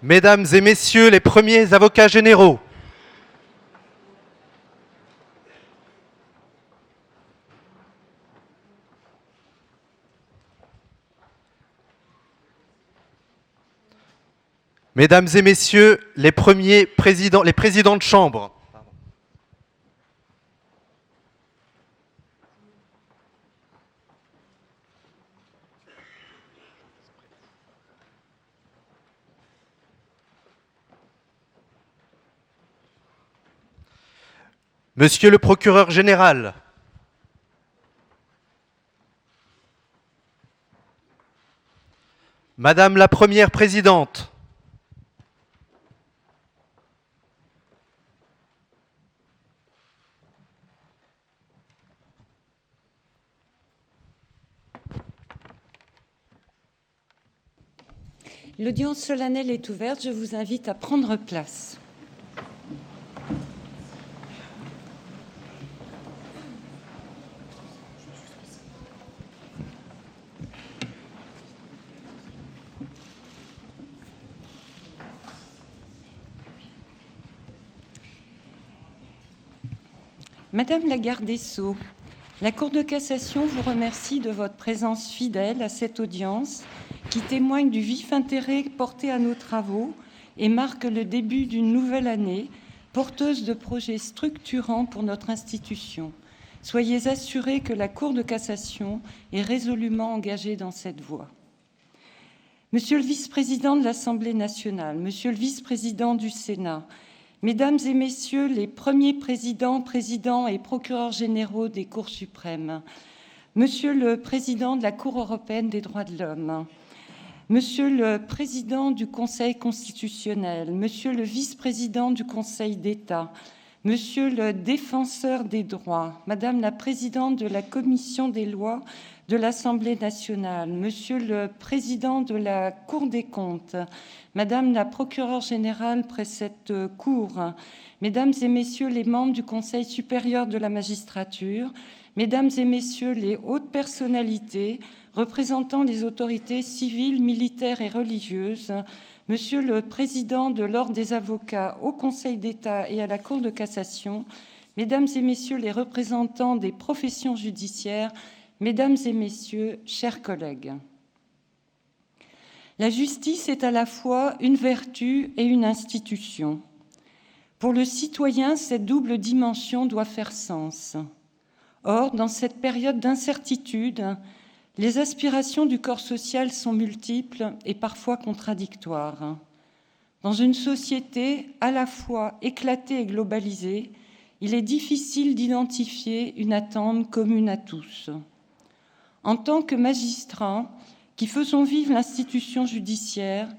Mesdames et Messieurs les premiers avocats généraux, Mesdames et Messieurs les présidents de chambre, Monsieur le procureur général, Madame la première présidente, L'audience solennelle est ouverte. Je vous invite à prendre place. Madame la garde des Sceaux, la Cour de cassation vous remercie de votre présence fidèle à cette audience qui témoigne du vif intérêt porté à nos travaux et marque le début d'une nouvelle année porteuse de projets structurants pour notre institution. Soyez assurés que la Cour de cassation est résolument engagée dans cette voie. Monsieur le vice-président de l'Assemblée nationale, monsieur le vice-président du Sénat, Mesdames et Messieurs les premiers présidents et procureurs généraux des cours suprêmes, Monsieur le Président de la Cour européenne des droits de l'homme, Monsieur le Président du Conseil constitutionnel, Monsieur le Vice-président du Conseil d'État, Monsieur le Défenseur des droits, Madame la Présidente de la Commission des lois de l'Assemblée nationale, Monsieur le Président de la Cour des comptes, Madame la Procureure générale près cette Cour, Mesdames et Messieurs les membres du Conseil supérieur de la magistrature, Mesdames et Messieurs les hautes personnalités représentant les autorités civiles, militaires et religieuses, Monsieur le Président de l'Ordre des avocats au Conseil d'État et à la Cour de cassation, Mesdames et Messieurs les représentants des professions judiciaires, Mesdames et Messieurs, chers collègues. La justice est à la fois une vertu et une institution. Pour le citoyen, cette double dimension doit faire sens. Or, dans cette période d'incertitude, les aspirations du corps social sont multiples et parfois contradictoires. Dans une société à la fois éclatée et globalisée, il est difficile d'identifier une attente commune à tous. En tant que magistrats qui faisons vivre l'institution judiciaire,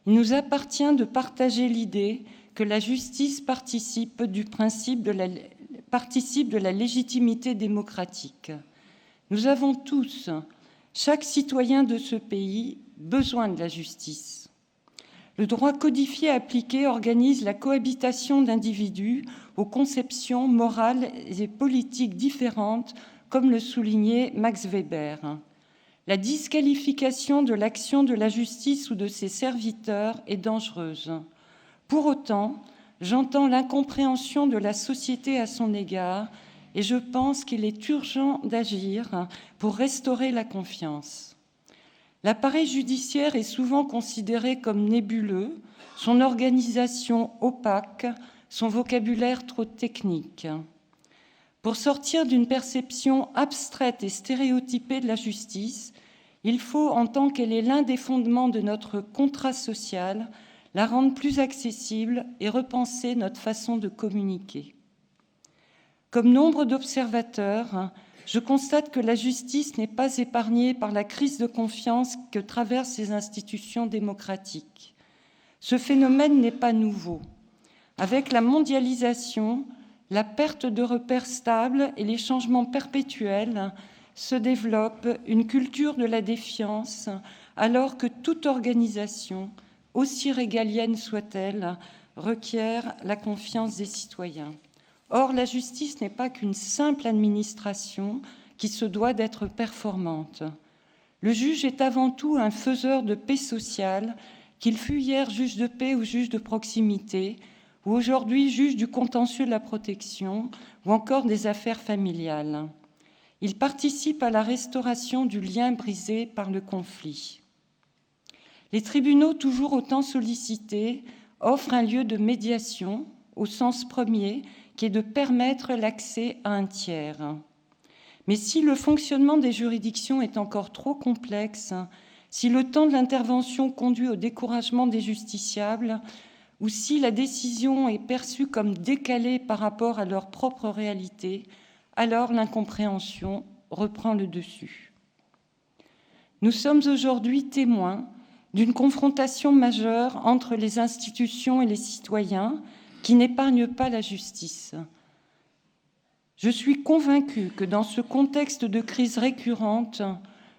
il nous appartient de partager l'idée que la justice participe de la légitimité démocratique. Nous avons tous, chaque citoyen de ce pays, besoin de la justice. Le droit codifié appliqué organise la cohabitation d'individus aux conceptions morales et politiques différentes, comme le soulignait Max Weber. La disqualification de l'action de la justice ou de ses serviteurs est dangereuse. Pour autant, j'entends l'incompréhension de la société à son égard et je pense qu'il est urgent d'agir pour restaurer la confiance. L'appareil judiciaire est souvent considéré comme nébuleux, son organisation opaque, son vocabulaire trop technique. Pour sortir d'une perception abstraite et stéréotypée de la justice, il faut, en tant qu'elle est l'un des fondements de notre contrat social, la rendre plus accessible et repenser notre façon de communiquer. Comme nombre d'observateurs, je constate que la justice n'est pas épargnée par la crise de confiance que traversent les institutions démocratiques. Ce phénomène n'est pas nouveau. Avec la mondialisation, la perte de repères stables et les changements perpétuels se développe une culture de la défiance, alors que toute organisation, aussi régalienne soit-elle, requiert la confiance des citoyens. Or, la justice n'est pas qu'une simple administration qui se doit d'être performante. Le juge est avant tout un faiseur de paix sociale qu'il fût hier juge de paix ou juge de proximité, ou aujourd'hui juge du contentieux de la protection, ou encore des affaires familiales. Il participe à la restauration du lien brisé par le conflit. Les tribunaux, toujours autant sollicités, offrent un lieu de médiation, au sens premier, qui est de permettre l'accès à un tiers. Mais si le fonctionnement des juridictions est encore trop complexe, si le temps de l'intervention conduit au découragement des justiciables, ou si la décision est perçue comme décalée par rapport à leur propre réalité, alors l'incompréhension reprend le dessus. Nous sommes aujourd'hui témoins d'une confrontation majeure entre les institutions et les citoyens qui n'épargne pas la justice. Je suis convaincue que dans ce contexte de crise récurrente,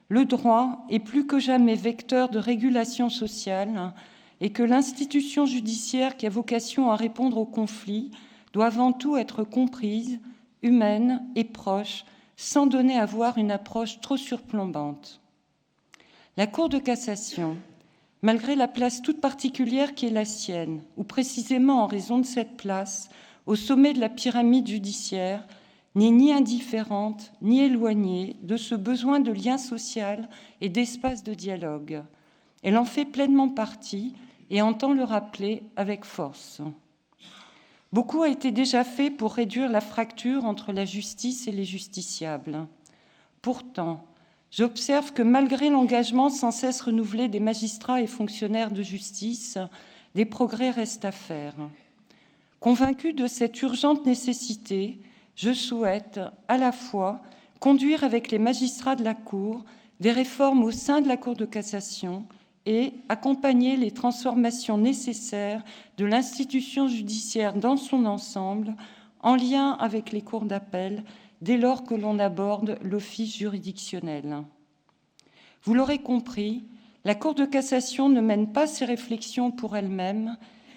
le droit est plus que jamais vecteur de régulation sociale et que l'institution judiciaire qui a vocation à répondre aux conflits doit avant tout être comprise, humaine et proche, sans donner à voir une approche trop surplombante. La Cour de cassation, malgré la place toute particulière qui est la sienne, ou précisément en raison de cette place, au sommet de la pyramide judiciaire, n'est ni indifférente, ni éloignée de ce besoin de lien social et d'espace de dialogue. Elle en fait pleinement partie et entend le rappeler avec force. Beaucoup a été déjà fait pour réduire la fracture entre la justice et les justiciables. Pourtant, j'observe que malgré l'engagement sans cesse renouvelé des magistrats et fonctionnaires de justice, des progrès restent à faire. Convaincue de cette urgente nécessité, je souhaite à la fois conduire avec les magistrats de la Cour des réformes au sein de la Cour de cassation et accompagner les transformations nécessaires de l'institution judiciaire dans son ensemble, en lien avec les cours d'appel, dès lors que l'on aborde l'office juridictionnel. Vous l'aurez compris, la Cour de cassation ne mène pas ses réflexions pour elle-même,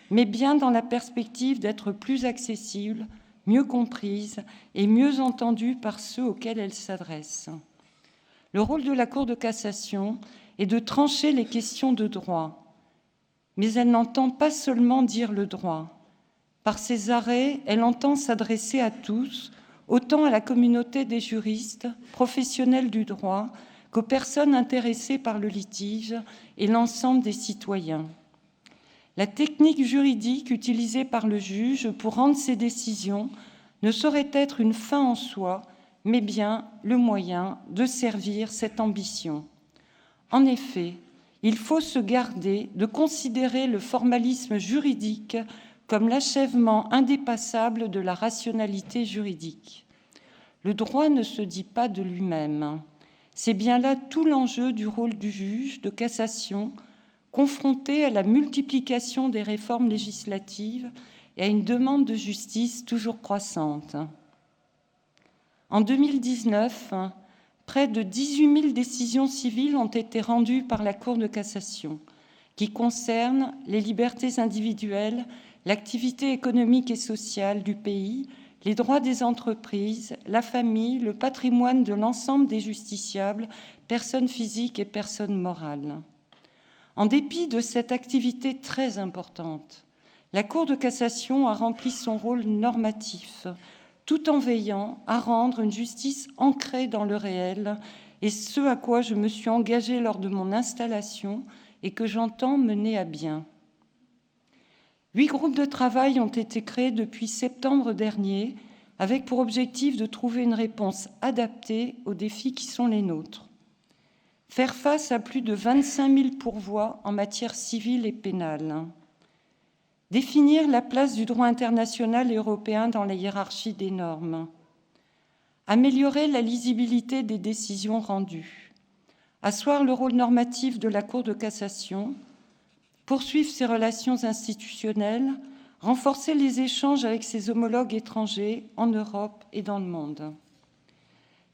mais bien dans la perspective d'être plus accessible, mieux comprise et mieux entendue par ceux auxquels elle s'adresse. Le rôle de la Cour de cassation est de trancher les questions de droit, mais elle n'entend pas seulement dire le droit. Par ses arrêts, elle entend s'adresser à tous, autant à la communauté des juristes, professionnels du droit, qu'aux personnes intéressées par le litige et l'ensemble des citoyens. La technique juridique utilisée par le juge pour rendre ses décisions ne saurait être une fin en soi, mais bien le moyen de servir cette ambition. En effet, il faut se garder de considérer le formalisme juridique comme l'achèvement indépassable de la rationalité juridique. Le droit ne se dit pas de lui-même. C'est bien là tout l'enjeu du rôle du juge de cassation, confronté à la multiplication des réformes législatives et à une demande de justice toujours croissante. En 2019, près de 18 000 décisions civiles ont été rendues par la Cour de cassation, qui concernent les libertés individuelles, l'activité économique et sociale du pays, les droits des entreprises, la famille, le patrimoine de l'ensemble des justiciables, personnes physiques et personnes morales. En dépit de cette activité très importante, la Cour de cassation a rempli son rôle normatif, tout en veillant à rendre une justice ancrée dans le réel, et ce à quoi je me suis engagée lors de mon installation et que j'entends mener à bien. 8 groupes de travail ont été créés depuis septembre dernier, avec pour objectif de trouver une réponse adaptée aux défis qui sont les nôtres. Faire face à plus de 25 000 pourvois en matière civile et pénale. Définir la place du droit international et européen dans la hiérarchie des normes. Améliorer la lisibilité des décisions rendues. Asseoir le rôle normatif de la Cour de cassation. Poursuivre ses relations institutionnelles. Renforcer les échanges avec ses homologues étrangers en Europe et dans le monde.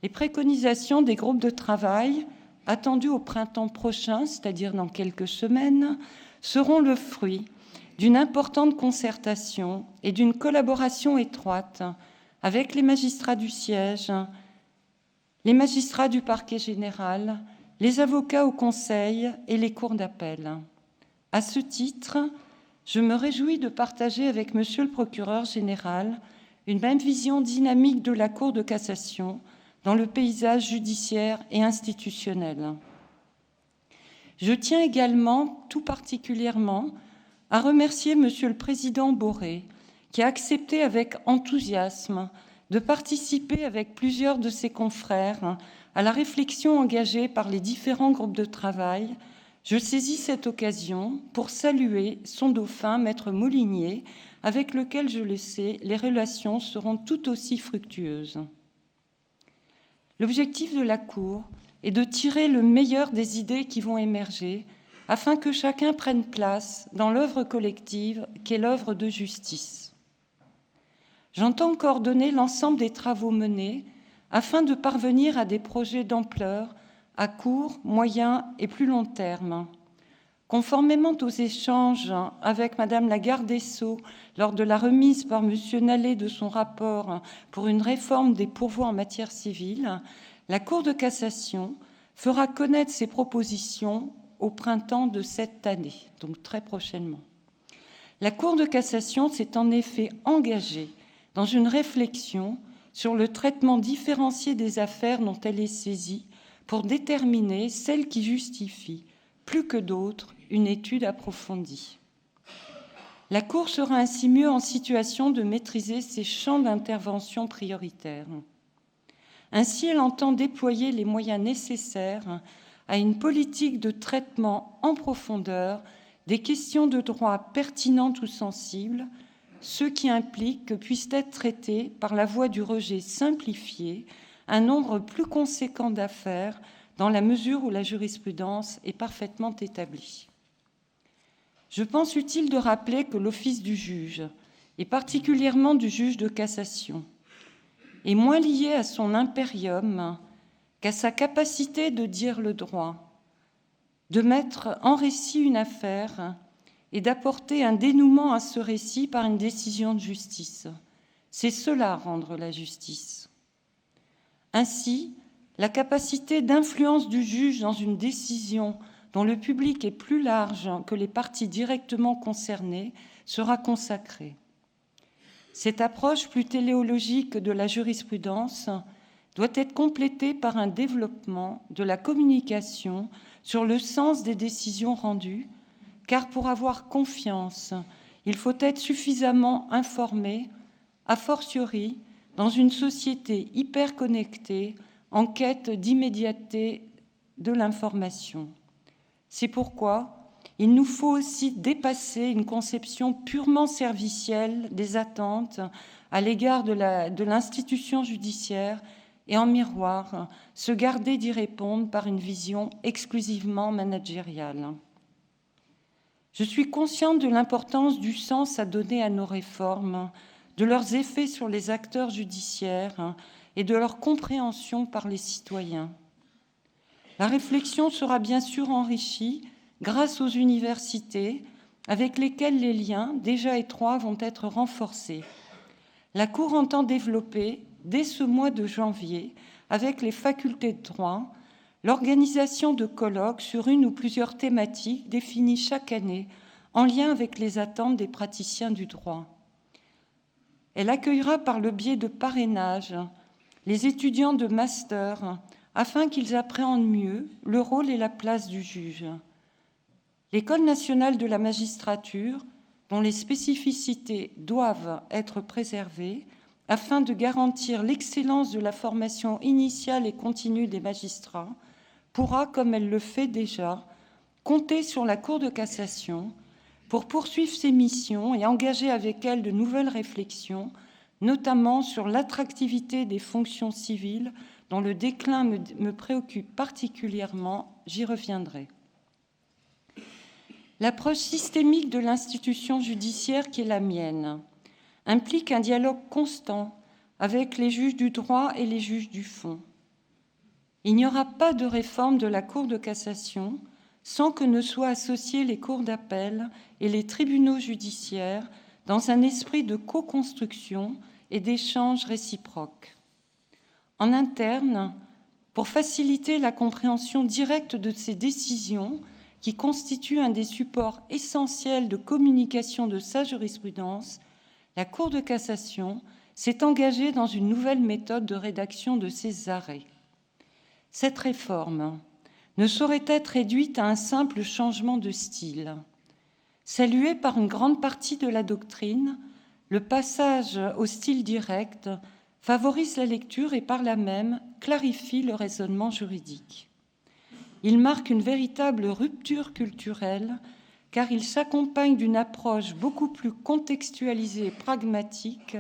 Les préconisations des groupes de travail attendus au printemps prochain, c'est-à-dire dans quelques semaines, seront le fruit d'une importante concertation et d'une collaboration étroite avec les magistrats du siège, les magistrats du parquet général, les avocats au conseil et les cours d'appel. À ce titre, je me réjouis de partager avec Monsieur le procureur général une même vision dynamique de la Cour de cassation dans le paysage judiciaire et institutionnel. Je tiens également, tout particulièrement, à remercier Monsieur le Président Boré, qui a accepté avec enthousiasme de participer avec plusieurs de ses confrères à la réflexion engagée par les différents groupes de travail. Je saisis cette occasion pour saluer son dauphin, Maître Molinier, avec lequel, je le sais, les relations seront tout aussi fructueuses. L'objectif de la Cour est de tirer le meilleur des idées qui vont émerger afin que chacun prenne place dans l'œuvre collective qu'est l'œuvre de justice. J'entends coordonner l'ensemble des travaux menés afin de parvenir à des projets d'ampleur à court, moyen et plus long terme. Conformément aux échanges avec Madame la garde des Sceaux lors de la remise par Monsieur Nallet de son rapport pour une réforme des pourvois en matière civile, la Cour de cassation fera connaître ses propositions au printemps de cette année, donc très prochainement. La Cour de cassation s'est en effet engagée dans une réflexion sur le traitement différencié des affaires dont elle est saisie pour déterminer celles qui justifient, plus que d'autres, une étude approfondie. La Cour sera ainsi mieux en situation de maîtriser ses champs d'intervention prioritaires. Ainsi, elle entend déployer les moyens nécessaires à une politique de traitement en profondeur des questions de droit pertinentes ou sensibles, ce qui implique que puissent être traités par la voie du rejet simplifié un nombre plus conséquent d'affaires dans la mesure où la jurisprudence est parfaitement établie. Je pense utile de rappeler que l'office du juge, et particulièrement du juge de cassation, est moins lié à son impérium qu'à sa capacité de dire le droit, de mettre en récit une affaire et d'apporter un dénouement à ce récit par une décision de justice. C'est cela, rendre la justice. Ainsi, la capacité d'influence du juge dans une décision dont le public est plus large que les parties directement concernées sera consacrée. Cette approche plus téléologique de la jurisprudence doit être complétée par un développement de la communication sur le sens des décisions rendues, car pour avoir confiance, il faut être suffisamment informé, a fortiori dans une société hyper connectée en quête d'immédiateté de l'information. C'est pourquoi il nous faut aussi dépasser une conception purement servicielle des attentes à l'égard de l'institution judiciaire et en miroir, se garder d'y répondre par une vision exclusivement managériale. Je suis consciente de l'importance du sens à donner à nos réformes, de leurs effets sur les acteurs judiciaires et de leur compréhension par les citoyens. La réflexion sera bien sûr enrichie grâce aux universités avec lesquelles les liens, déjà étroits, vont être renforcés. La Cour entend développer, dès ce mois de janvier, avec les facultés de droit, l'organisation de colloques sur une ou plusieurs thématiques définies chaque année en lien avec les attentes des praticiens du droit. Elle accueillera par le biais de parrainage les étudiants de master afin qu'ils appréhendent mieux le rôle et la place du juge. L'École nationale de la magistrature, dont les spécificités doivent être préservées afin de garantir l'excellence de la formation initiale et continue des magistrats, pourra, comme elle le fait déjà, compter sur la Cour de cassation pour poursuivre ses missions et engager avec elle de nouvelles réflexions, notamment sur l'attractivité des fonctions civiles dont le déclin me préoccupe particulièrement, j'y reviendrai. L'approche systémique de l'institution judiciaire qui est la mienne implique un dialogue constant avec les juges du droit et les juges du fond. Il n'y aura pas de réforme de la Cour de cassation sans que ne soient associés les cours d'appel et les tribunaux judiciaires dans un esprit de co-construction et d'échange réciproque. En interne, pour faciliter la compréhension directe de ces décisions, qui constitue un des supports essentiels de communication de sa jurisprudence, la Cour de cassation s'est engagée dans une nouvelle méthode de rédaction de ses arrêts. Cette réforme ne saurait être réduite à un simple changement de style. Saluée par une grande partie de la doctrine, le passage au style direct favorise la lecture et par là même clarifie le raisonnement juridique. Il marque une véritable rupture culturelle car il s'accompagne d'une approche beaucoup plus contextualisée et pragmatique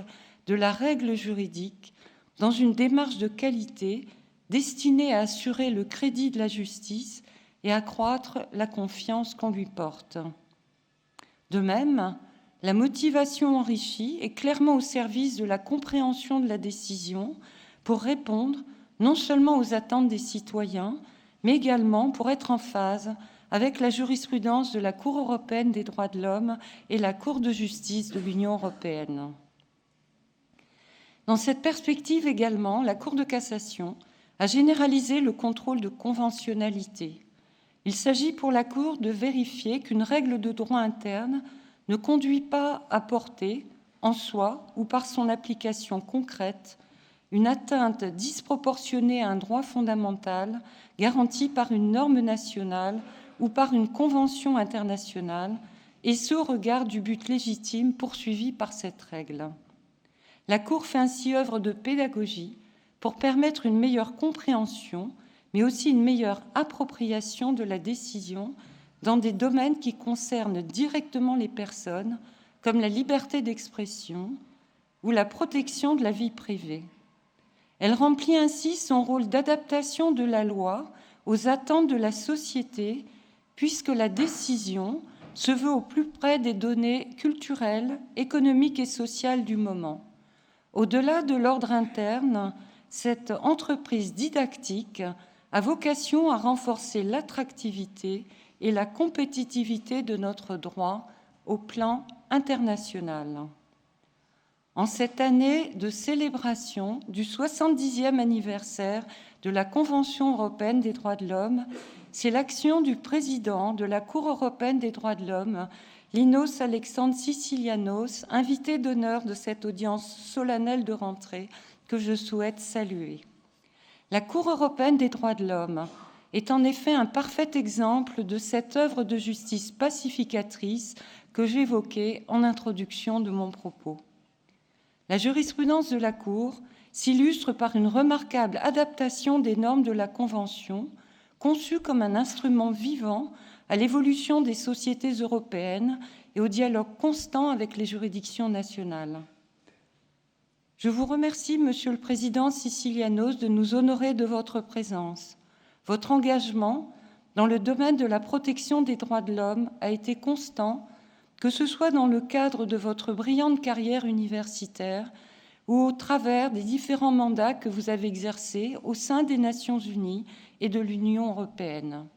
de la règle juridique dans une démarche de qualité destinée à assurer le crédit de la justice et accroître la confiance qu'on lui porte. De même, la motivation enrichie est clairement au service de la compréhension de la décision pour répondre non seulement aux attentes des citoyens, mais également pour être en phase avec la jurisprudence de la Cour européenne des droits de l'homme et la Cour de justice de l'Union européenne. Dans cette perspective également, la Cour de cassation a généralisé le contrôle de conventionnalité. Il s'agit pour la Cour de vérifier qu'une règle de droit interne ne conduit pas à porter, en soi ou par son application concrète, une atteinte disproportionnée à un droit fondamental garanti par une norme nationale ou par une convention internationale, et ce au regard du but légitime poursuivi par cette règle. La Cour fait ainsi œuvre de pédagogie pour permettre une meilleure compréhension, mais aussi une meilleure appropriation de la décision dans des domaines qui concernent directement les personnes, comme la liberté d'expression ou la protection de la vie privée. Elle remplit ainsi son rôle d'adaptation de la loi aux attentes de la société, puisque la décision se veut au plus près des données culturelles, économiques et sociales du moment. Au-delà de l'ordre interne, cette entreprise didactique a vocation à renforcer l'attractivité et la compétitivité de notre droit au plan international. En cette année de célébration du 70e anniversaire de la Convention européenne des droits de l'homme, c'est l'action du président de la Cour européenne des droits de l'homme, Linos Alexandre Sicilianos, invité d'honneur de cette audience solennelle de rentrée, que je souhaite saluer. La Cour européenne des droits de l'homme est en effet un parfait exemple de cette œuvre de justice pacificatrice que j'évoquais en introduction de mon propos. La jurisprudence de la Cour s'illustre par une remarquable adaptation des normes de la Convention, conçue comme un instrument vivant à l'évolution des sociétés européennes et au dialogue constant avec les juridictions nationales. Je vous remercie, Monsieur le Président Sicilianos, de nous honorer de votre présence. Votre engagement dans le domaine de la protection des droits de l'homme a été constant, que ce soit dans le cadre de votre brillante carrière universitaire ou au travers des différents mandats que vous avez exercés au sein des Nations Unies et de l'Union européenne.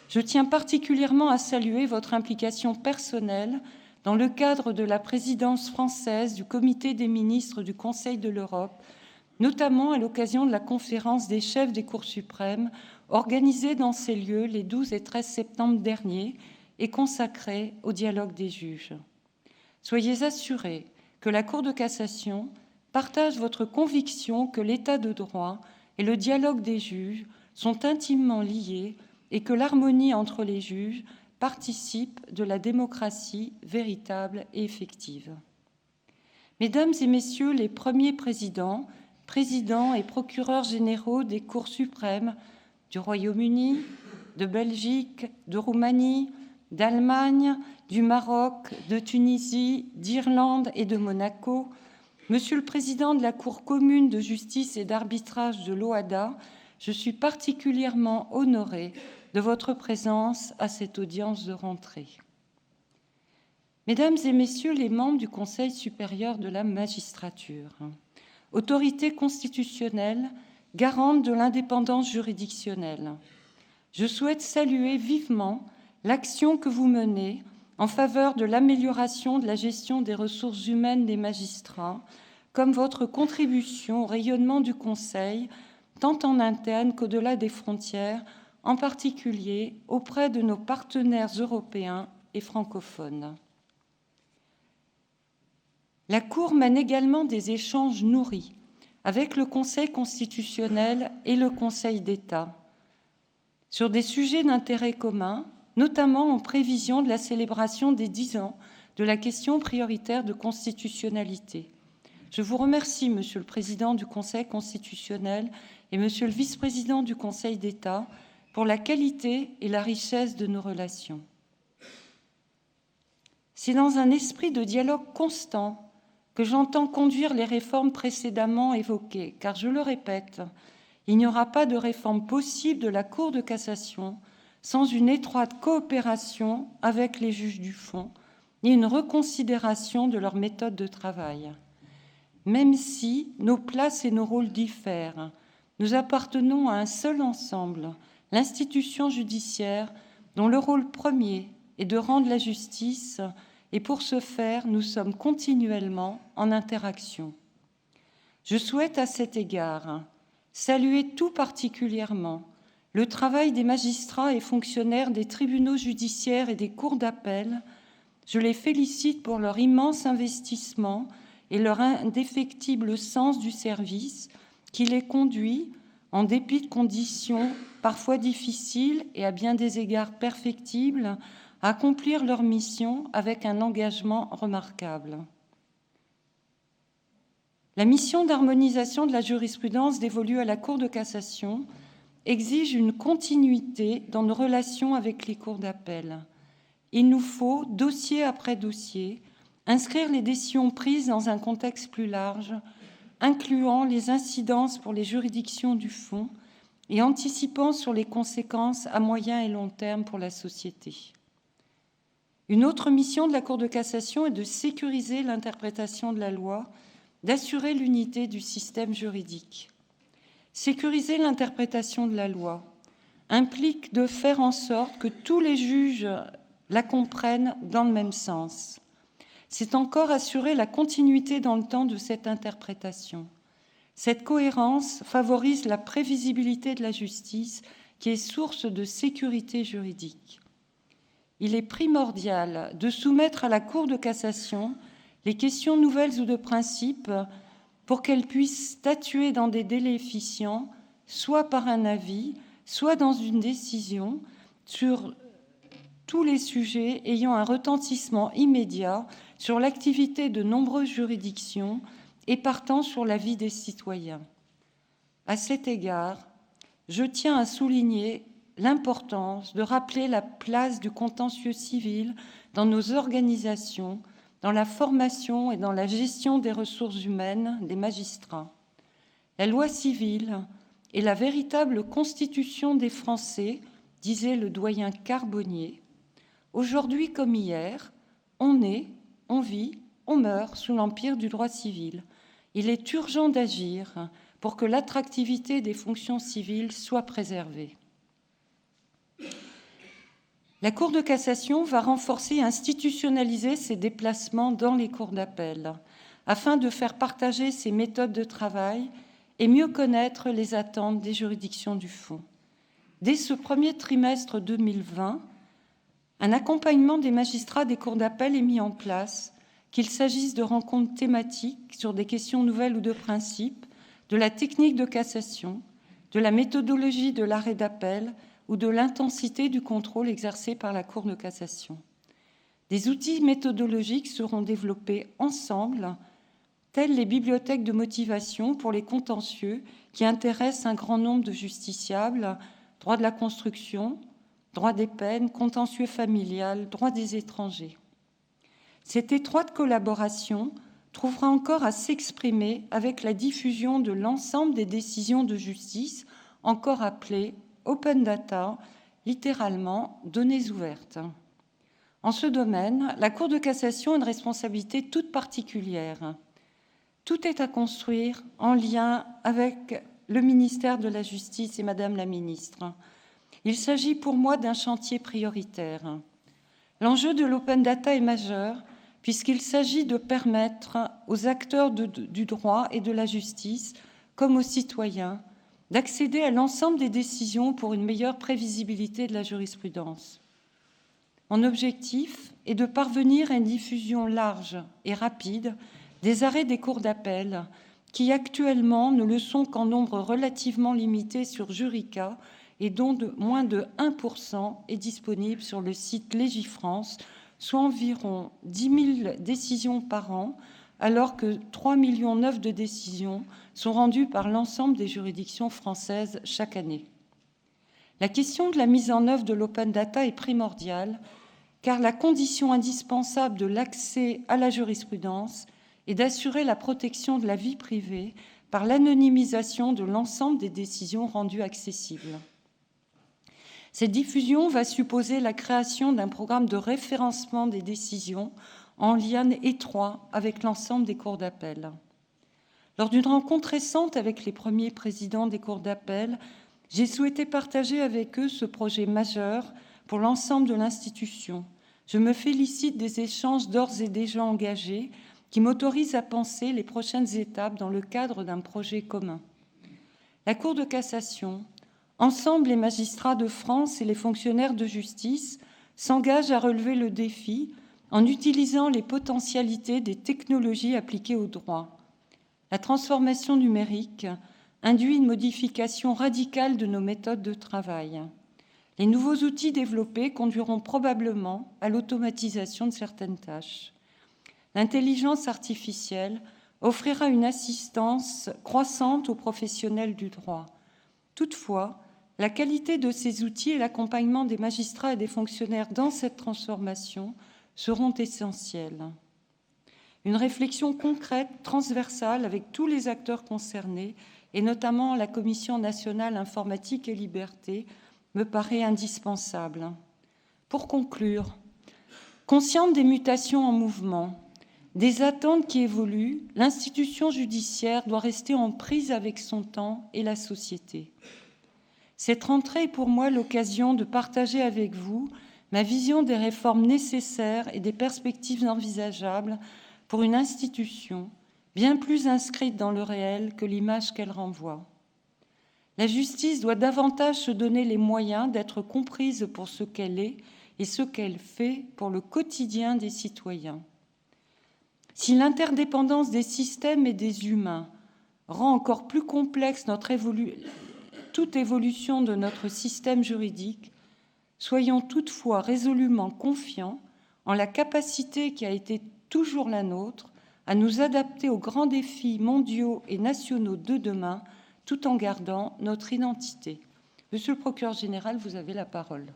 Je tiens particulièrement à saluer votre implication personnelle dans le cadre de la présidence française du Comité des ministres du Conseil de l'Europe, notamment à l'occasion de la conférence des chefs des cours suprêmes organisée dans ces lieux les 12 et 13 septembre derniers et consacrée au dialogue des juges. Soyez assurés que la Cour de cassation partage votre conviction que l'état de droit et le dialogue des juges sont intimement liés et que l'harmonie entre les juges participe de la démocratie véritable et effective. Mesdames et messieurs les premiers présidents et procureurs généraux des cours suprêmes du Royaume-Uni, de Belgique, de Roumanie, d'Allemagne, du Maroc, de Tunisie, d'Irlande et de Monaco, Monsieur le Président de la Cour commune de justice et d'arbitrage de l'OHADA, je suis particulièrement honorée de votre présence à cette audience de rentrée. Mesdames et Messieurs les membres du Conseil supérieur de la magistrature, autorité constitutionnelle, garante de l'indépendance juridictionnelle, je souhaite saluer vivement l'action que vous menez en faveur de l'amélioration de la gestion des ressources humaines des magistrats, comme votre contribution au rayonnement du Conseil, tant en interne qu'au-delà des frontières, en particulier auprès de nos partenaires européens et francophones. La Cour mène également des échanges nourris avec le Conseil constitutionnel et le Conseil d'État sur des sujets d'intérêt commun, notamment en prévision de la célébration des 10 ans de la question prioritaire de constitutionnalité. Je vous remercie, Monsieur le Président du Conseil constitutionnel et Monsieur le Vice-président du Conseil d'État, pour la qualité et la richesse de nos relations. C'est dans un esprit de dialogue constant que j'entends conduire les réformes précédemment évoquées, car je le répète, il n'y aura pas de réforme possible de la Cour de cassation sans une étroite coopération avec les juges du fond ni une reconsidération de leur méthode de travail. Même si nos places et nos rôles diffèrent, nous appartenons à un seul ensemble, l'institution judiciaire, dont le rôle premier est de rendre la justice, et pour ce faire, nous sommes continuellement en interaction. Je souhaite à cet égard saluer tout particulièrement le travail des magistrats et fonctionnaires des tribunaux judiciaires et des cours d'appel. Je les félicite pour leur immense investissement et leur indéfectible sens du service qui les conduit, en dépit de conditions parfois difficiles et à bien des égards perfectibles, à accomplir leur mission avec un engagement remarquable. La mission d'harmonisation de la jurisprudence dévolue à la Cour de cassation exige une continuité dans nos relations avec les cours d'appel. Il nous faut, dossier après dossier, inscrire les décisions prises dans un contexte plus large, incluant les incidences pour les juridictions du fond et anticipant sur les conséquences à moyen et long terme pour la société. Une autre mission de la Cour de cassation est de sécuriser l'interprétation de la loi, d'assurer l'unité du système juridique. Sécuriser l'interprétation de la loi implique de faire en sorte que tous les juges la comprennent dans le même sens. C'est encore assurer la continuité dans le temps de cette interprétation. Cette cohérence favorise la prévisibilité de la justice, qui est source de sécurité juridique. Il est primordial de soumettre à la Cour de cassation les questions nouvelles ou de principe pour qu'elle puisse statuer dans des délais efficients, soit par un avis, soit dans une décision, sur tous les sujets ayant un retentissement immédiat sur l'activité de nombreuses juridictions et partant sur la vie des citoyens. À cet égard, je tiens à souligner l'importance de rappeler la place du contentieux civil dans nos organisations, dans la formation et dans la gestion des ressources humaines des magistrats. La loi civile est la véritable constitution des Français, disait le doyen Carbonnier. Aujourd'hui comme hier, on est, on vit, on meurt sous l'empire du droit civil. Il est urgent d'agir pour que l'attractivité des fonctions civiles soit préservée. La Cour de cassation va renforcer et institutionnaliser ses déplacements dans les cours d'appel afin de faire partager ses méthodes de travail et mieux connaître les attentes des juridictions du fond. Dès ce premier trimestre 2020, un accompagnement des magistrats des cours d'appel est mis en place, qu'il s'agisse de rencontres thématiques sur des questions nouvelles ou de principe, de la technique de cassation, de la méthodologie de l'arrêt d'appel ou de l'intensité du contrôle exercé par la Cour de cassation. Des outils méthodologiques seront développés ensemble, tels les bibliothèques de motivation pour les contentieux qui intéressent un grand nombre de justiciables, droit de la construction, droit des peines, contentieux familial, droit des étrangers. Cette étroite collaboration trouvera encore à s'exprimer avec la diffusion de l'ensemble des décisions de justice, encore appelées open data, littéralement données ouvertes. En ce domaine, la Cour de cassation a une responsabilité toute particulière. Tout est à construire en lien avec le ministère de la Justice et Madame la Ministre. Il s'agit pour moi d'un chantier prioritaire. L'enjeu de l'open data est majeur puisqu'il s'agit de permettre aux acteurs du droit et de la justice, comme aux citoyens, d'accéder à l'ensemble des décisions pour une meilleure prévisibilité de la jurisprudence. Mon objectif est de parvenir à une diffusion large et rapide des arrêts des cours d'appel qui actuellement ne le sont qu'en nombre relativement limité sur Jurica et dont moins de 1% est disponible sur le site Légifrance, soit environ 10 000 décisions par an, alors que 3,9 millions de décisions sont rendues par l'ensemble des juridictions françaises chaque année. La question de la mise en œuvre de l'open data est primordiale, car la condition indispensable de l'accès à la jurisprudence est d'assurer la protection de la vie privée par l'anonymisation de l'ensemble des décisions rendues accessibles. Cette diffusion va supposer la création d'un programme de référencement des décisions en lien étroit avec l'ensemble des cours d'appel. Lors d'une rencontre récente avec les premiers présidents des cours d'appel, j'ai souhaité partager avec eux ce projet majeur pour l'ensemble de l'institution. Je me félicite des échanges d'ores et déjà engagés qui m'autorisent à penser les prochaines étapes dans le cadre d'un projet commun. La Cour de cassation, ensemble les magistrats de France et les fonctionnaires de justice s'engagent à relever le défi en utilisant les potentialités des technologies appliquées au droit. La transformation numérique induit une modification radicale de nos méthodes de travail. Les nouveaux outils développés conduiront probablement à l'automatisation de certaines tâches. L'intelligence artificielle offrira une assistance croissante aux professionnels du droit. Toutefois, la qualité de ces outils et l'accompagnement des magistrats et des fonctionnaires dans cette transformation seront essentiels. Une réflexion concrète, transversale, avec tous les acteurs concernés, et notamment la Commission nationale informatique et liberté, me paraît indispensable. Pour conclure, consciente des mutations en mouvement, des attentes qui évoluent, l'institution judiciaire doit rester en prise avec son temps et la société. Cette rentrée est pour moi l'occasion de partager avec vous ma vision des réformes nécessaires et des perspectives envisageables pour une institution bien plus inscrite dans le réel que l'image qu'elle renvoie. La justice doit davantage se donner les moyens d'être comprise pour ce qu'elle est et ce qu'elle fait pour le quotidien des citoyens. Si l'interdépendance des systèmes et des humains rend encore plus complexe toute évolution de notre système juridique, soyons toutefois résolument confiants en la capacité qui a été toujours la nôtre à nous adapter aux grands défis mondiaux et nationaux de demain, tout en gardant notre identité. Monsieur le procureur général, vous avez la parole.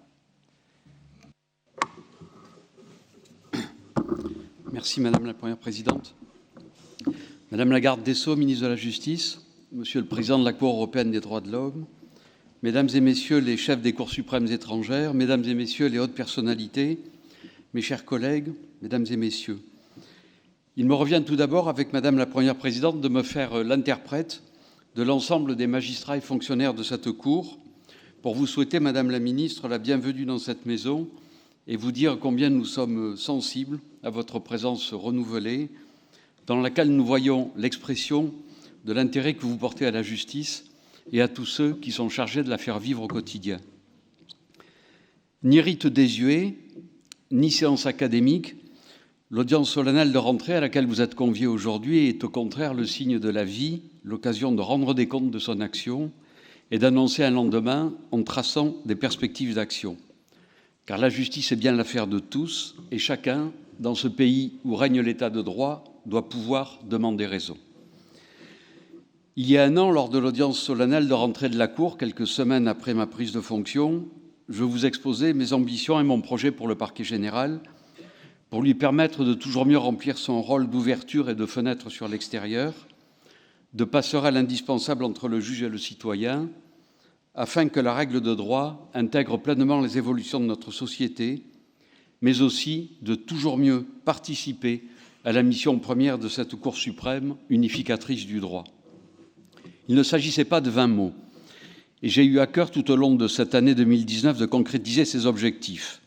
Merci Madame la Première Présidente. Madame la Garde des Sceaux, ministre de la Justice, Monsieur le Président de la Cour européenne des droits de l'homme, Mesdames et Messieurs les chefs des cours suprêmes étrangères, Mesdames et Messieurs les hautes personnalités, mes chers collègues, Mesdames et Messieurs, il me revient tout d'abord, avec Madame la Première Présidente, de me faire l'interprète de l'ensemble des magistrats et fonctionnaires de cette Cour pour vous souhaiter, Madame la Ministre, la bienvenue dans cette maison et vous dire combien nous sommes sensibles à votre présence renouvelée, dans laquelle nous voyons l'expression de l'intérêt que vous portez à la justice et à tous ceux qui sont chargés de la faire vivre au quotidien. Ni rite désuet, ni séance académique, l'audience solennelle de rentrée à laquelle vous êtes conviés aujourd'hui est au contraire le signe de la vie, l'occasion de rendre des comptes de son action et d'annoncer un lendemain en traçant des perspectives d'action. Car la justice est bien l'affaire de tous et chacun, dans ce pays où règne l'état de droit, doit pouvoir demander raison. Il y a un an, lors de l'audience solennelle de rentrée de la Cour, quelques semaines après ma prise de fonction, je vous exposais mes ambitions et mon projet pour le parquet général, pour lui permettre de toujours mieux remplir son rôle d'ouverture et de fenêtre sur l'extérieur, de passerelle indispensable entre le juge et le citoyen, afin que la règle de droit intègre pleinement les évolutions de notre société, mais aussi de toujours mieux participer à la mission première de cette Cour suprême, unificatrice du droit. Il ne s'agissait pas de 20 mots, et j'ai eu à cœur tout au long de cette année 2019 de concrétiser ces objectifs.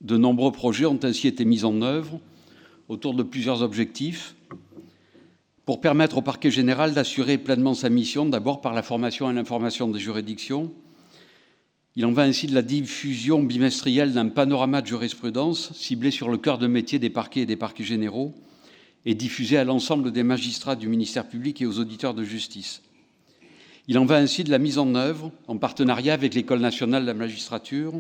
De nombreux projets ont ainsi été mis en œuvre autour de plusieurs objectifs. pour permettre au parquet général d'assurer pleinement sa mission, d'abord par la formation et l'information des juridictions. Il en va ainsi de la diffusion bimestrielle d'un panorama de jurisprudence ciblé sur le cœur de métier des parquets et des parquets généraux et diffusé à l'ensemble des magistrats du ministère public et aux auditeurs de justice. Il en va ainsi de la mise en œuvre, en partenariat avec l'École nationale de la magistrature,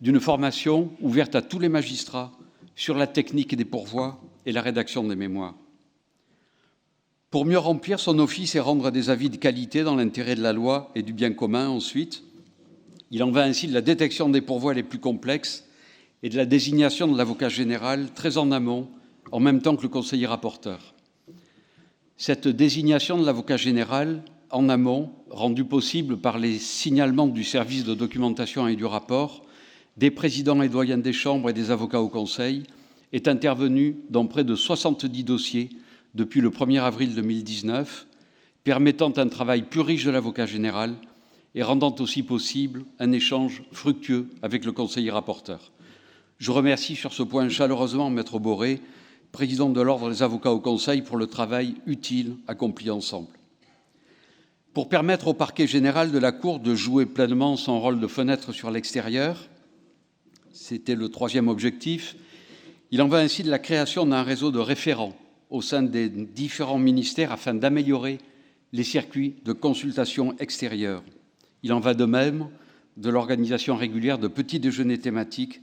d'une formation ouverte à tous les magistrats sur la technique des pourvois et la rédaction des mémoires. Pour mieux remplir son office et rendre des avis de qualité dans l'intérêt de la loi et du bien commun ensuite, il en va ainsi de la détection des pourvois les plus complexes et de la désignation de l'avocat général très en amont, en même temps que le conseiller rapporteur. Cette désignation de l'avocat général en amont, rendue possible par les signalements du service de documentation et du rapport, des présidents et doyens des chambres et des avocats au Conseil, est intervenue dans près de 70 dossiers depuis le 1er avril 2019, permettant un travail plus riche de l'avocat général et rendant aussi possible un échange fructueux avec le conseiller rapporteur. Je remercie sur ce point chaleureusement Maître Boré, président de l'Ordre des avocats au Conseil, pour le travail utile accompli ensemble. Pour permettre au parquet général de la Cour de jouer pleinement son rôle de fenêtre sur l'extérieur, c'était le troisième objectif, il en va ainsi de la création d'un réseau de référents au sein des différents ministères afin d'améliorer les circuits de consultation extérieure. Il en va de même de l'organisation régulière de petits déjeuners thématiques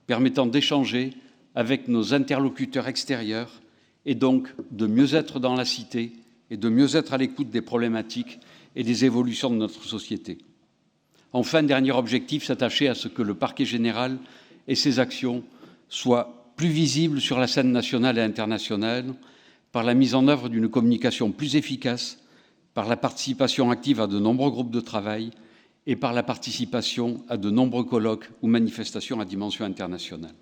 permettant d'échanger avec nos interlocuteurs extérieurs et donc de mieux être dans la cité et de mieux être à l'écoute des problématiques et des évolutions de notre société. Enfin, dernier objectif, s'attacher à ce que le parquet général et ses actions soient plus visibles sur la scène nationale et internationale par la mise en œuvre d'une communication plus efficace, par la participation active à de nombreux groupes de travail et par la participation à de nombreux colloques ou manifestations à dimension internationale.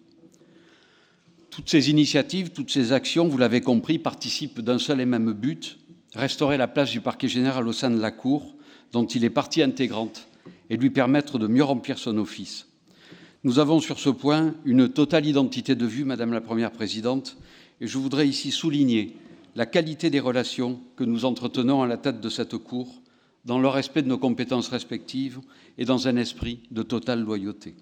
Toutes ces initiatives, toutes ces actions, vous l'avez compris, participent d'un seul et même but, restaurer la place du parquet général au sein de la Cour, dont il est partie intégrante, et lui permettre de mieux remplir son office. Nous avons sur ce point une totale identité de vue, Madame la Première Présidente, et je voudrais ici souligner la qualité des relations que nous entretenons à la tête de cette Cour, dans le respect de nos compétences respectives et dans un esprit de totale loyauté.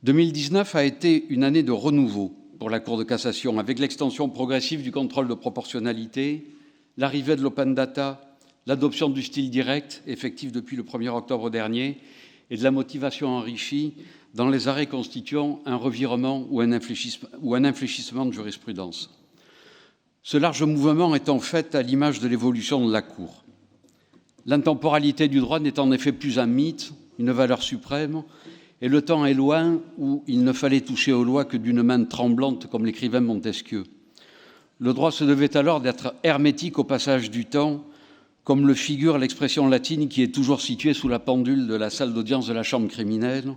2019 a été une année de renouveau pour la Cour de cassation, avec l'extension progressive du contrôle de proportionnalité, l'arrivée de l'open data, l'adoption du style direct, effectif depuis le 1er octobre dernier, et de la motivation enrichie dans les arrêts constituant un revirement ou un infléchissement de jurisprudence. Ce large mouvement est en fait à l'image de l'évolution de la Cour. L'intemporalité du droit n'est en effet plus un mythe, une valeur suprême, et le temps est loin où il ne fallait toucher aux lois que d'une main tremblante, comme l'écrivait Montesquieu. Le droit se devait alors d'être hermétique au passage du temps, comme le figure l'expression latine qui est toujours située sous la pendule de la salle d'audience de la chambre criminelle,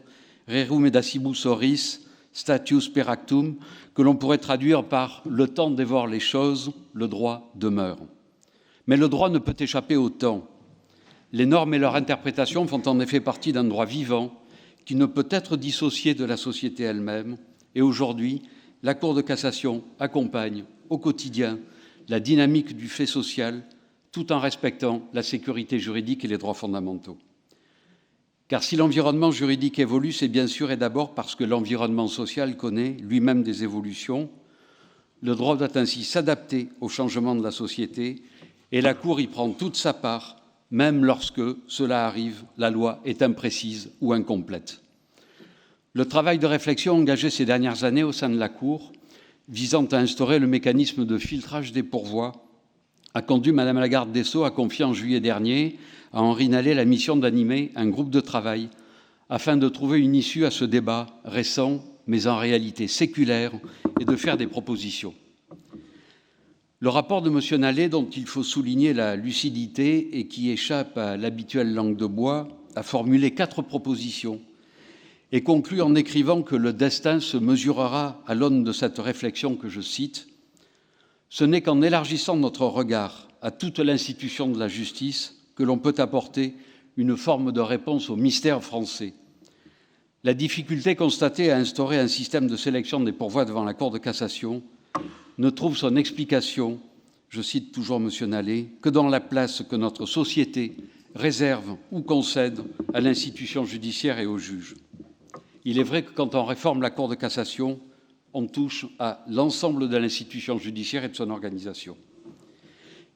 rerum edacibus oris, statius per actum, que l'on pourrait traduire par « le temps dévore les choses, le droit demeure ». Mais le droit ne peut échapper au temps. Les normes et leur interprétation font en effet partie d'un droit vivant qui ne peut être dissocié de la société elle-même. Et aujourd'hui, la Cour de cassation accompagne au quotidien la dynamique du fait social tout en respectant la sécurité juridique et les droits fondamentaux. Car si l'environnement juridique évolue, c'est bien sûr et d'abord parce que l'environnement social connaît lui-même des évolutions. Le droit doit ainsi s'adapter aux changements de la société et la Cour y prend toute sa part, même lorsque cela arrive, la loi est imprécise ou incomplète. Le travail de réflexion engagé ces dernières années au sein de la Cour, visant à instaurer le mécanisme de filtrage des pourvois, a conduit Madame la garde des Sceaux à confier en juillet dernier à Henri Nallet la mission d'animer un groupe de travail afin de trouver une issue à ce débat récent, mais en réalité séculaire, et de faire des propositions. Le rapport de M. Nallet, dont il faut souligner la lucidité et qui échappe à l'habituelle langue de bois, a formulé 4 propositions et conclut en écrivant que le destin se mesurera à l'aune de cette réflexion que je cite. Ce n'est qu'en élargissant notre regard à toute l'institution de la justice que l'on peut apporter une forme de réponse au mystère français. La difficulté constatée à instaurer un système de sélection des pourvois devant la Cour de cassation ne trouve son explication je cite toujours M. Nallet, que dans la place que notre société réserve ou concède à l'institution judiciaire et aux juges. Il est vrai que quand on réforme la Cour de cassation, on touche à l'ensemble de l'institution judiciaire et de son organisation.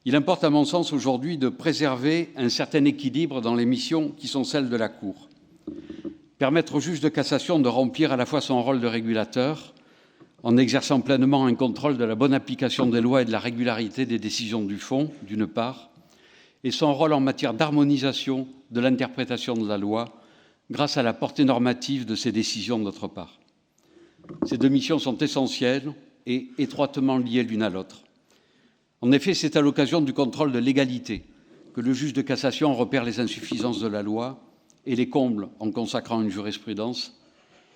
Il importe, à mon sens, aujourd'hui de préserver un certain équilibre dans les missions qui sont celles de la Cour. Permettre au juge de cassation de remplir à la fois son rôle de régulateur, en exerçant pleinement un contrôle de la bonne application des lois et de la régularité des décisions du fond, d'une part, et son rôle en matière d'harmonisation de l'interprétation de la loi grâce à la portée normative de ces décisions, d'autre part. Ces deux missions sont essentielles et étroitement liées l'une à l'autre. En effet, c'est à l'occasion du contrôle de légalité que le juge de cassation repère les insuffisances de la loi et les comble en consacrant une jurisprudence,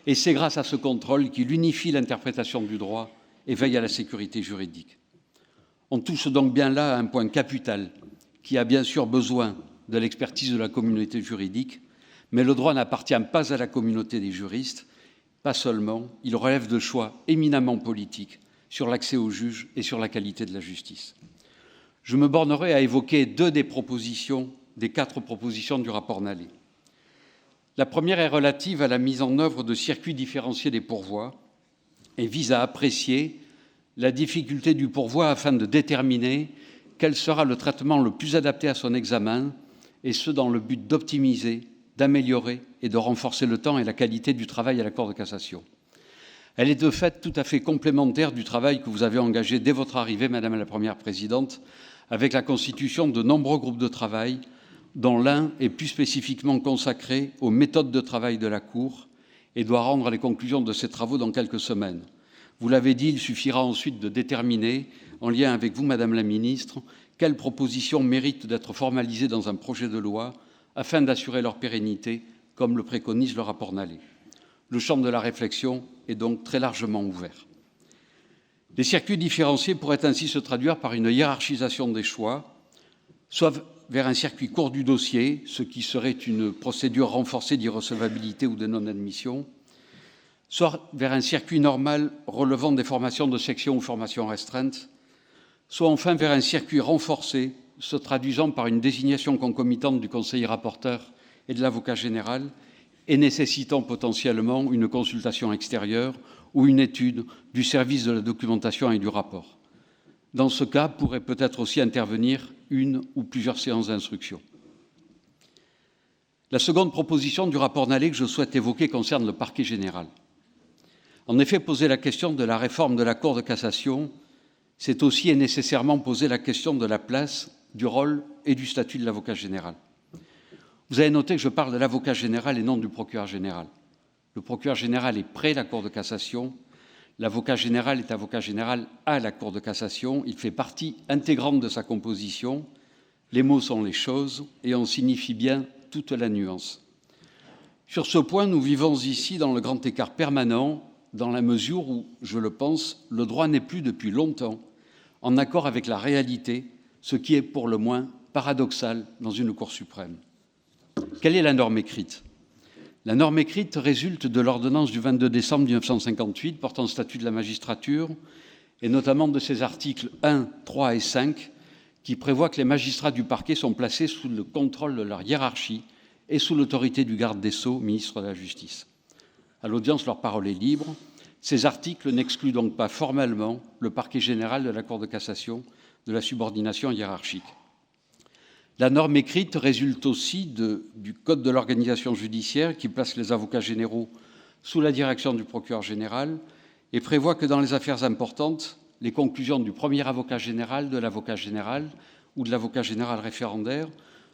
et c'est grâce à ce contrôle qu'il unifie l'interprétation du droit et veille à la sécurité juridique. On touche donc bien là à un point capital qui a bien sûr besoin de l'expertise de la communauté juridique, mais le droit n'appartient pas à la communauté des juristes, pas seulement, il relève de choix éminemment politiques sur l'accès aux juges et sur la qualité de la justice. Je me bornerai à évoquer deux des 4 propositions du rapport Nallet. La première est relative à la mise en œuvre de circuits différenciés des pourvois et vise à apprécier la difficulté du pourvoi afin de déterminer quel sera le traitement le plus adapté à son examen, et ce dans le but d'optimiser, d'améliorer et de renforcer le temps et la qualité du travail à la Cour de cassation. Elle est de fait tout à fait complémentaire du travail que vous avez engagé dès votre arrivée, Madame la Première Présidente, avec la constitution de nombreux groupes de travail, dont l'un est plus spécifiquement consacré aux méthodes de travail de la Cour et doit rendre les conclusions de ses travaux dans quelques semaines. Vous l'avez dit, il suffira ensuite de déterminer, en lien avec vous, Madame la Ministre, quelles propositions méritent d'être formalisées dans un projet de loi afin d'assurer leur pérennité, comme le préconise le rapport Nallet. Le champ de la réflexion est donc très largement ouvert. Les circuits différenciés pourraient ainsi se traduire par une hiérarchisation des choix, soit vers un circuit court du dossier, ce qui serait une procédure renforcée d'irrecevabilité ou de non-admission, soit vers un circuit normal relevant des formations de section ou formations restreintes, soit enfin vers un circuit renforcé se traduisant par une désignation concomitante du conseiller rapporteur et de l'avocat général et nécessitant potentiellement une consultation extérieure ou une étude du service de la documentation et du rapport. Dans ce cas, pourrait peut-être aussi intervenir une ou plusieurs séances d'instruction. La seconde proposition du rapport Nallet que je souhaite évoquer concerne le parquet général. En effet, poser la question de la réforme de la Cour de cassation, c'est aussi et nécessairement poser la question de la place, du rôle et du statut de l'avocat général. Vous avez noté que je parle de l'avocat général et non du procureur général. Le procureur général est près de la Cour de cassation. L'avocat général est avocat général à la Cour de cassation. Il fait partie intégrante de sa composition. Les mots sont les choses et on signifie bien toute la nuance. Sur ce point, nous vivons ici dans le grand écart permanent, dans la mesure où, je le pense, le droit n'est plus depuis longtemps en accord avec la réalité, ce qui est pour le moins paradoxal dans une Cour suprême. Quelle est la norme écrite ? La norme écrite résulte de l'ordonnance du 22 décembre 1958 portant statut de la magistrature et notamment de ses articles 1, 3 et 5 qui prévoient que les magistrats du parquet sont placés sous le contrôle de leur hiérarchie et sous l'autorité du garde des Sceaux, ministre de la Justice. À l'audience, leur parole est libre. Ces articles n'excluent donc pas formellement le parquet général de la Cour de cassation de la subordination hiérarchique. La norme écrite résulte aussi du Code de l'organisation judiciaire qui place les avocats généraux sous la direction du procureur général et prévoit que dans les affaires importantes, les conclusions du premier avocat général, de l'avocat général ou de l'avocat général référendaire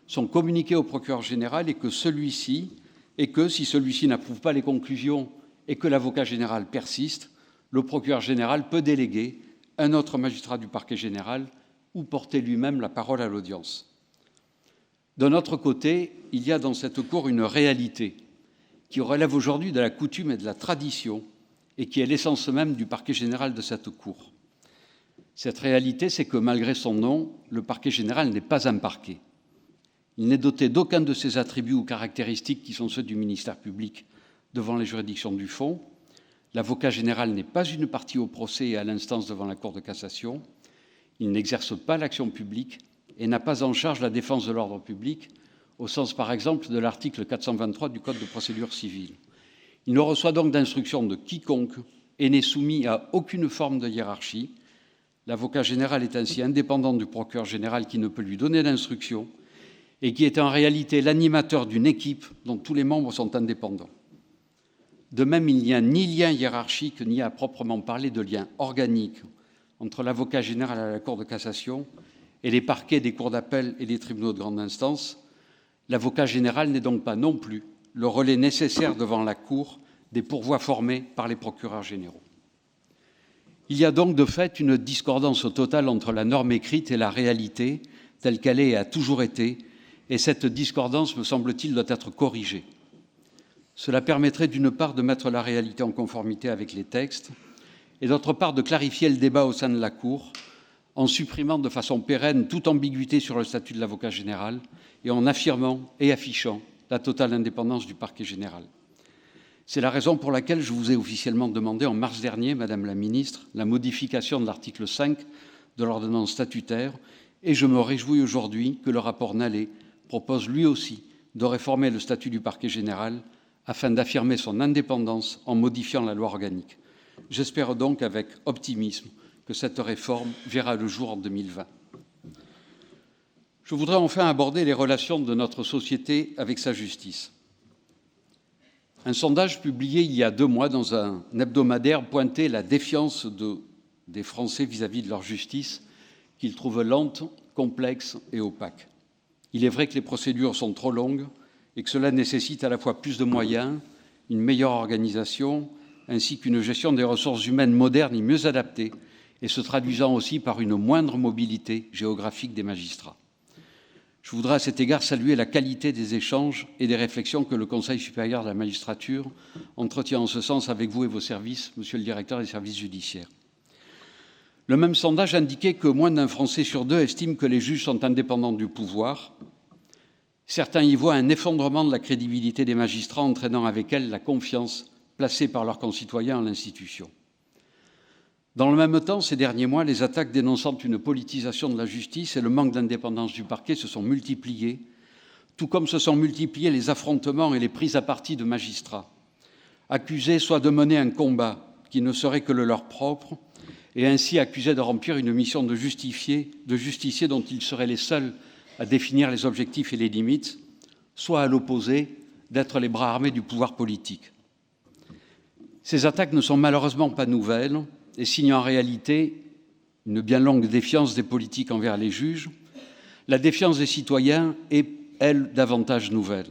sont communiquées au procureur général et que si celui-ci n'approuve pas les conclusions et que l'avocat général persiste, le procureur général peut déléguer un autre magistrat du parquet général ou porter lui-même la parole à l'audience. D'un autre côté, il y a dans cette Cour une réalité qui relève aujourd'hui de la coutume et de la tradition et qui est l'essence même du parquet général de cette Cour. Cette réalité, c'est que malgré son nom, le parquet général n'est pas un parquet. Il n'est doté d'aucun de ces attributs ou caractéristiques qui sont ceux du ministère public devant les juridictions du fond. L'avocat général n'est pas une partie au procès et à l'instance devant la Cour de cassation. Il n'exerce pas l'action publique et n'a pas en charge la défense de l'ordre public, au sens par exemple de l'article 423 du Code de procédure civile. Il ne reçoit donc d'instruction de quiconque et n'est soumis à aucune forme de hiérarchie. L'avocat général est ainsi indépendant du procureur général qui ne peut lui donner d'instruction et qui est en réalité l'animateur d'une équipe dont tous les membres sont indépendants. De même, il n'y a ni lien hiérarchique, ni à proprement parler de lien organique entre l'avocat général à la Cour de cassation et les parquets des cours d'appel et des tribunaux de grande instance. L'avocat général n'est donc pas non plus le relais nécessaire devant la Cour des pourvois formés par les procureurs généraux. Il y a donc de fait une discordance totale entre la norme écrite et la réalité, telle qu'elle est et a toujours été, et cette discordance, me semble-t-il, doit être corrigée. Cela permettrait d'une part de mettre la réalité en conformité avec les textes, et d'autre part de clarifier le débat au sein de la Cour, en supprimant de façon pérenne toute ambiguïté sur le statut de l'avocat général et en affirmant et affichant la totale indépendance du parquet général. C'est la raison pour laquelle je vous ai officiellement demandé en mars dernier, Madame la Ministre, la modification de l'article 5 de l'ordonnance statutaire, et je me réjouis aujourd'hui que le rapport Nallet propose lui aussi de réformer le statut du parquet général afin d'affirmer son indépendance en modifiant la loi organique. J'espère donc avec optimisme que cette réforme verra le jour en 2020. Je voudrais enfin aborder les relations de notre société avec sa justice. Un sondage publié il y a 2 mois dans un hebdomadaire pointait la défiance des Français vis-à-vis de leur justice, qu'ils trouvent lente, complexe et opaque. Il est vrai que les procédures sont trop longues et que cela nécessite à la fois plus de moyens, une meilleure organisation, ainsi qu'une gestion des ressources humaines modernes et mieux adaptée, et se traduisant aussi par une moindre mobilité géographique des magistrats. Je voudrais à cet égard saluer la qualité des échanges et des réflexions que le Conseil supérieur de la magistrature entretient en ce sens avec vous et vos services, Monsieur le directeur des services judiciaires. Le même sondage indiquait que moins d'un Français sur 2 estime que les juges sont indépendants du pouvoir. Certains y voient un effondrement de la crédibilité des magistrats, entraînant avec elle la confiance placée par leurs concitoyens en l'institution. Dans le même temps, ces derniers mois, les attaques dénonçant une politisation de la justice et le manque d'indépendance du parquet se sont multipliées, tout comme se sont multipliés les affrontements et les prises à partie de magistrats, accusés soit de mener un combat qui ne serait que le leur propre, et ainsi accusés de remplir une mission de justicier dont ils seraient les seuls à définir les objectifs et les limites, soit à l'opposé, d'être les bras armés du pouvoir politique. Ces attaques ne sont malheureusement pas nouvelles et signent en réalité une bien longue défiance des politiques envers les juges. La défiance des citoyens est, elle, davantage nouvelle.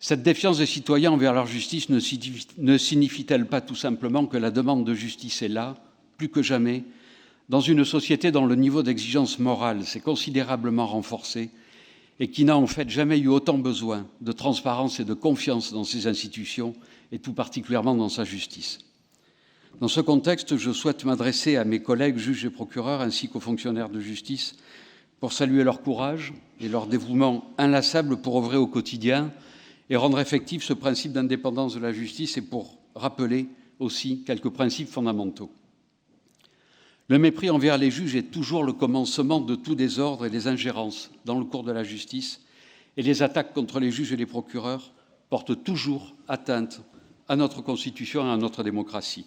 Cette défiance des citoyens envers leur justice ne signifie-t-elle pas tout simplement que la demande de justice est là, plus que jamais, dans une société dont le niveau d'exigence morale s'est considérablement renforcé et qui n'a en fait jamais eu autant besoin de transparence et de confiance dans ses institutions et tout particulièrement dans sa justice. Dans ce contexte, je souhaite m'adresser à mes collègues juges et procureurs ainsi qu'aux fonctionnaires de justice pour saluer leur courage et leur dévouement inlassable pour œuvrer au quotidien et rendre effectif ce principe d'indépendance de la justice et pour rappeler aussi quelques principes fondamentaux. Le mépris envers les juges est toujours le commencement de tout désordre et des ingérences dans le cours de la justice, et les attaques contre les juges et les procureurs portent toujours atteinte à notre Constitution et à notre démocratie.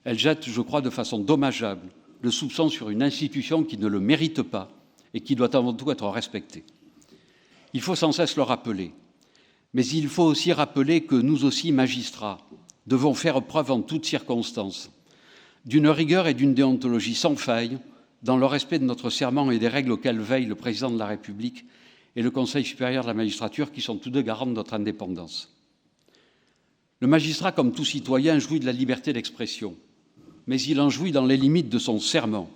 Elles jettent, je crois, de façon dommageable le soupçon sur une institution qui ne le mérite pas et qui doit avant tout être respectée. Il faut sans cesse le rappeler, mais il faut aussi rappeler que nous aussi, magistrats, devons faire preuve en toutes circonstances d'une rigueur et d'une déontologie sans faille dans le respect de notre serment et des règles auxquelles veillent le Président de la République et le Conseil supérieur de la magistrature, qui sont tous deux garants de notre indépendance. Le magistrat, comme tout citoyen, jouit de la liberté d'expression, mais il en jouit dans les limites de son serment,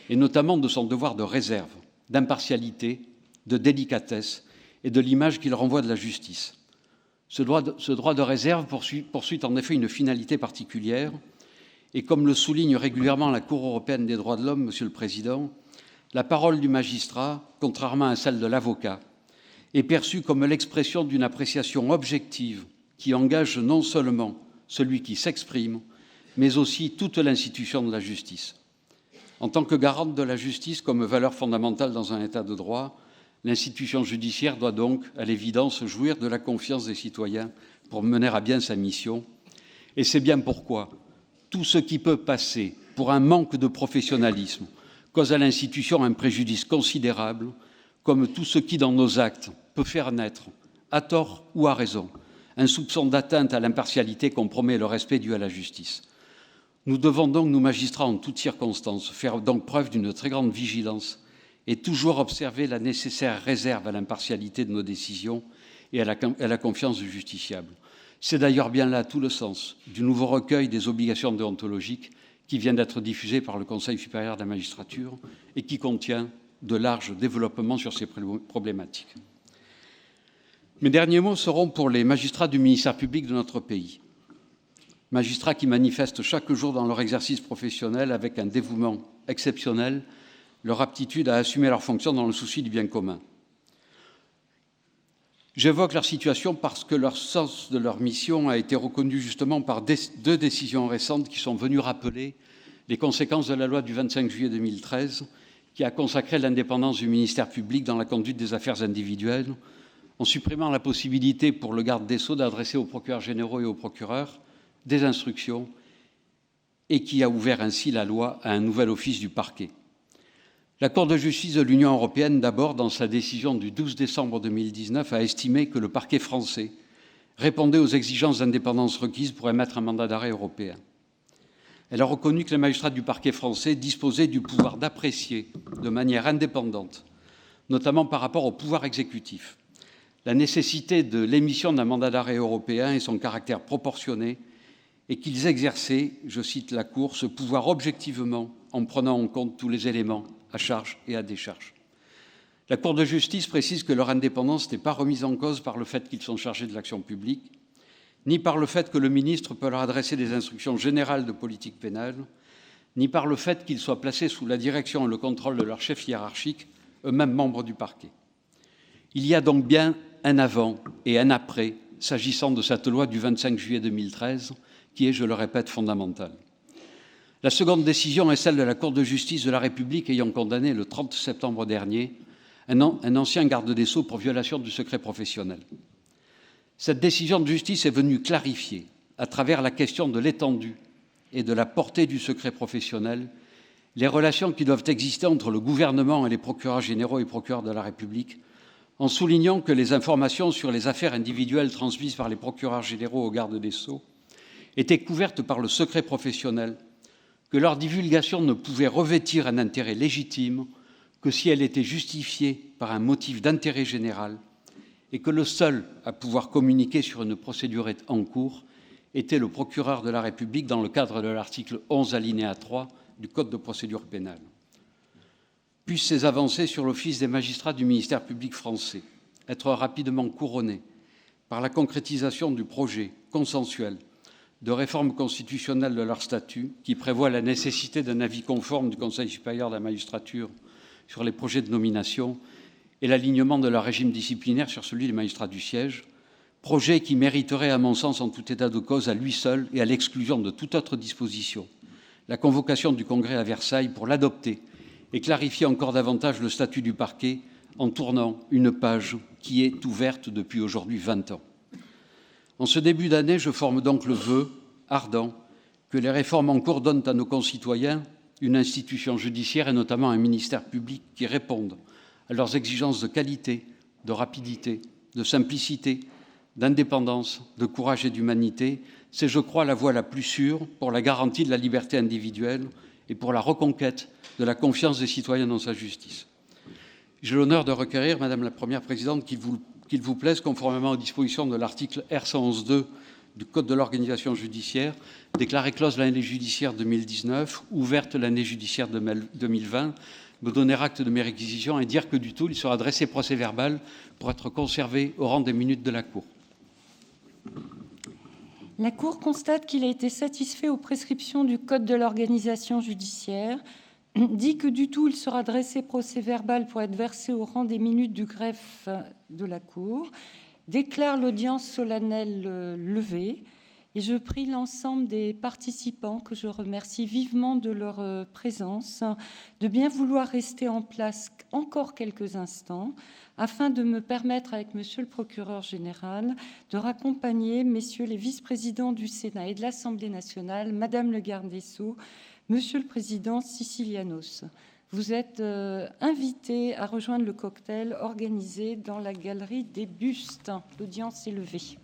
et notamment de son devoir de réserve, d'impartialité, de délicatesse et de l'image qu'il renvoie de la justice. Ce droit de réserve poursuit en effet une finalité particulière, et comme le souligne régulièrement la Cour européenne des droits de l'homme, Monsieur le Président, la parole du magistrat, contrairement à celle de l'avocat, est perçue comme l'expression d'une appréciation objective qui engage non seulement celui qui s'exprime, mais aussi toute l'institution de la justice. En tant que garante de la justice comme valeur fondamentale dans un État de droit, l'institution judiciaire doit donc, à l'évidence, jouir de la confiance des citoyens pour mener à bien sa mission. Et c'est bien pourquoi tout ce qui peut passer pour un manque de professionnalisme cause à l'institution un préjudice considérable, comme tout ce qui, dans nos actes, peut faire naître, à tort ou à raison, un soupçon d'atteinte à l'impartialité compromet le respect dû à la justice. Nous devons donc, nous magistrats, en toutes circonstances, faire donc preuve d'une très grande vigilance et toujours observer la nécessaire réserve à l'impartialité de nos décisions et à la confiance du justiciable. C'est d'ailleurs bien là tout le sens du nouveau recueil des obligations déontologiques qui vient d'être diffusé par le Conseil supérieur de la magistrature et qui contient de larges développements sur ces problématiques. Mes derniers mots seront pour les magistrats du ministère public de notre pays. Magistrats qui manifestent chaque jour dans leur exercice professionnel avec un dévouement exceptionnel leur aptitude à assumer leurs fonctions dans le souci du bien commun. J'évoque leur situation parce que leur sens de leur mission a été reconnu justement par deux décisions récentes qui sont venues rappeler les conséquences de la loi du 25 juillet 2013 qui a consacré l'indépendance du ministère public dans la conduite des affaires individuelles en supprimant la possibilité pour le garde des Sceaux d'adresser aux procureurs généraux et aux procureurs des instructions et qui a ouvert ainsi la loi à un nouvel office du parquet. La Cour de justice de l'Union européenne, d'abord, dans sa décision du 12 décembre 2019, a estimé que le parquet français répondait aux exigences d'indépendance requises pour émettre un mandat d'arrêt européen. Elle a reconnu que les magistrats du parquet français disposaient du pouvoir d'apprécier de manière indépendante, notamment par rapport au pouvoir exécutif, la nécessité de l'émission d'un mandat d'arrêt européen et son caractère proportionné, et qu'ils exerçaient, je cite la Cour, ce pouvoir objectivement en prenant en compte tous les éléments à charge et à décharge. La Cour de justice précise que leur indépendance n'est pas remise en cause par le fait qu'ils sont chargés de l'action publique, ni par le fait que le ministre peut leur adresser des instructions générales de politique pénale, ni par le fait qu'ils soient placés sous la direction et le contrôle de leurs chefs hiérarchiques, eux-mêmes membres du parquet. Il y a donc bien un avant et un après, s'agissant de cette loi du 25 juillet 2013, qui est, je le répète, fondamentale. La seconde décision est celle de la Cour de justice de la République ayant condamné le 30 septembre dernier un ancien garde des Sceaux pour violation du secret professionnel. Cette décision de justice est venue clarifier, à travers la question de l'étendue et de la portée du secret professionnel, les relations qui doivent exister entre le gouvernement et les procureurs généraux et procureurs de la République, en soulignant que les informations sur les affaires individuelles transmises par les procureurs généraux au garde des Sceaux étaient couvertes par le secret professionnel, que leur divulgation ne pouvait revêtir un intérêt légitime que si elle était justifiée par un motif d'intérêt général et que le seul à pouvoir communiquer sur une procédure en cours était le procureur de la République dans le cadre de l'article 11 alinéa 3 du Code de procédure pénale. Puissent ces avancées sur l'office des magistrats du ministère public français être rapidement couronnées par la concrétisation du projet consensuel de réforme constitutionnelle de leur statut, qui prévoit la nécessité d'un avis conforme du Conseil supérieur de la magistrature sur les projets de nomination et l'alignement de leur régime disciplinaire sur celui des magistrats du siège, projet qui mériterait, à mon sens, en tout état de cause, à lui seul et à l'exclusion de toute autre disposition, la convocation du Congrès à Versailles pour l'adopter et clarifier encore davantage le statut du parquet en tournant une page qui est ouverte depuis aujourd'hui 20 ans. En ce début d'année, je forme donc le vœu ardent que les réformes en cours donnent à nos concitoyens une institution judiciaire et notamment un ministère public qui répondent à leurs exigences de qualité, de rapidité, de simplicité, d'indépendance, de courage et d'humanité. C'est, je crois, la voie la plus sûre pour la garantie de la liberté individuelle et pour la reconquête de la confiance des citoyens dans sa justice. J'ai l'honneur de requérir, Madame la Première Présidente, qu'il vous plaise, conformément aux dispositions de l'article R111.2 du Code de l'organisation judiciaire, déclarer close l'année judiciaire 2019, ouverte l'année judiciaire 2020, me donner acte de mes réquisitions et dire que du tout, il sera dressé procès-verbal pour être conservé au rang des minutes de la Cour. La Cour constate qu'il a été satisfait aux prescriptions du Code de l'organisation judiciaire, dit que du tout, il sera dressé procès-verbal pour être versé au rang des minutes du greffe de la Cour, déclare l'audience solennelle levée Et je prie l'ensemble des participants, que je remercie vivement de leur présence, de bien vouloir rester en place encore quelques instants, afin de me permettre, avec Monsieur le procureur général, de raccompagner Messieurs les vice-présidents du Sénat et de l'Assemblée nationale, Madame le garde des Sceaux, Monsieur le Président Sicilianos. Vous êtes invités à rejoindre le cocktail organisé dans la galerie des bustes. L'audience est levée.